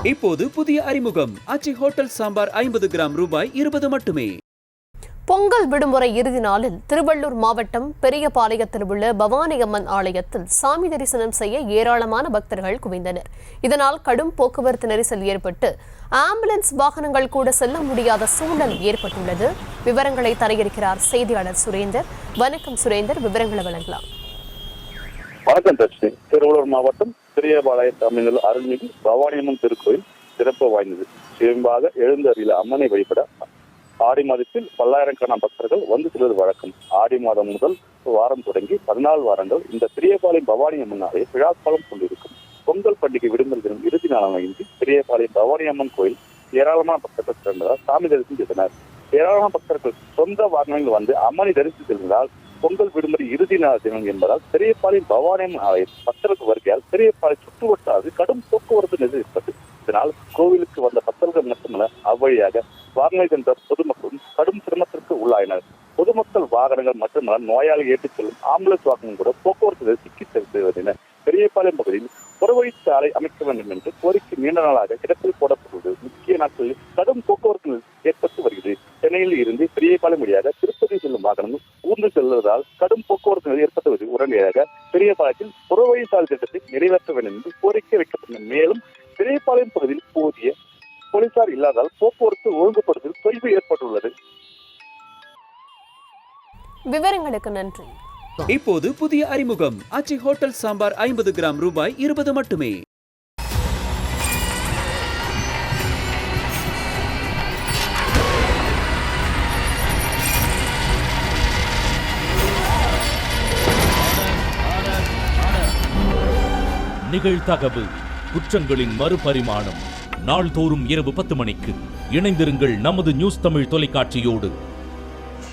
இப்போது புதிய அறிமுகம் ஆச்சி ஹோட்டல் சாம்பார் 50 கிராம் ரூபாய் 20 மட்டுமே. பொங்கல் விடுமுறை இறுதி நாளில் திருவள்ளூர் மாவட்டம் பெரியபாளையத்தில் உள்ள பவானி அம்மன் ஆலயத்தில் சாமி தரிசனம் செய்ய ஏராளமான பக்தர்கள் குவிந்தனர். இதனால் கடும் போக்குவரத்து நெரிசல் ஏற்பட்டு ஆம்புலன்ஸ் வாகனங்கள் கூட செல்ல முடியாத சூழல் ஏற்பட்டுள்ளது. விவரங்களை தரையிறக்கிறார் செய்தியாளர் சுரேந்தர். வணக்கம் சுரேந்தர், விவரங்களை வழங்கலாம். வணக்கம் தர்ஷினி. திருவள்ளூர் மாவட்டம் பெரியபாளையத்தில் அமைந்துள்ள அருள்மிகு பவானி அம்மன் திருக்கோயில் சிறப்பு வாய்ந்தது. சிவம்பாக எழுந்தருளிய அம்மனை வழிபட ஆடி மாதத்தில் பல்லாயிரக்கணக்கான பக்தர்கள் வந்து செல்வது வழக்கம். ஆடி மாதம் முதல் வாரம் தொடங்கி 14 வாரங்கள் இந்த பெரியபாளையம் பவானி அம்மன் ஆலய விழாக்காலம் கொண்டிருக்கும். பொங்கல் பண்டிகை விடுமுறை தினம் இறுதி நாளான இன்று பெரியபாளையம் பவானி அம்மன் கோயில் ஏராளமான பக்தர்கள் திரண்டதால் சாமி தரிசனம் செய்தனர். ஏராளமான பக்தர்கள் சொந்த வாகனங்கள் வந்து அம்மனை தரிசித்து செல்வதால் பொங்கல் விடுமுறை இறுதி நாள் தினம் என்பதால் பெரியபாளையம் பவானி அம்மன் ஆலய பக்தர்கள் வருகையால் பெரியபாளையம் சுற்றுவட்டாது கடும் போக்குவரத்து நெரிசல் ஏற்பட்டது. இதனால் கோவிலுக்கு வந்த பக்தர்கள் மட்டுமல்ல, அவ்வழியாக வாகனங்கள் சென்ற பொதுமக்களும் கடும் சிரமத்திற்கு உள்ளாயினர். பொதுமக்கள் வாகனங்கள் மட்டுமல்ல, நோயாளி ஏற்றிச் செல்லும் ஆம்புலன்ஸ் வாகனம் கூட போக்குவரத்து சிக்கி செல்வதென பெரியபாளையம் பகுதியில் புறவழிச்சாலை அமைக்க வேண்டும் என்று கோரிக்கை நீண்ட நாளாக கிடப்பில் போடப்பட்டுள்ளது. முக்கிய நாட்களில் கடும் போக்குவரத்து ஏற்பட்டு வருகிறது. சென்னையில் இருந்து பெரியபாளையம் வழியாக திருப்பதி செல்லும் வாகனங்கள் ஊர்ந்து செல்வதால் கடும் போக்குவரத்து ஏற்பட்டு உடனடியாக பெரியபாளையத்தில் புறவழிச்சாலை திட்டத்தை நிறைவேற்ற வேண்டும் என்று கோரிக்கை வைக்கப்பட்டது. மேலும் பெரியபாளையம் பகுதியில் போதிய போலீசார் இல்லாதால் போக்குவரத்து ஒழுங்குபடுத்துவதில் தொய்வு ஏற்பட்டுள்ளது. விவரங்களுக்கு நன்றி. இப்போது புதிய அறிமுகம் ஆச்சி ஹோட்டல் சாம்பார் 50 கிராம் ரூபாய் 20 மட்டுமே. நிகழ்தகவு குற்றங்களின் மறுபரிமாணம். நாள்தோறும் இரவு 10 மணிக்கு இணைந்திருங்கள் நமது நியூஸ் தமிழ் தொலைக்காட்சியோடு.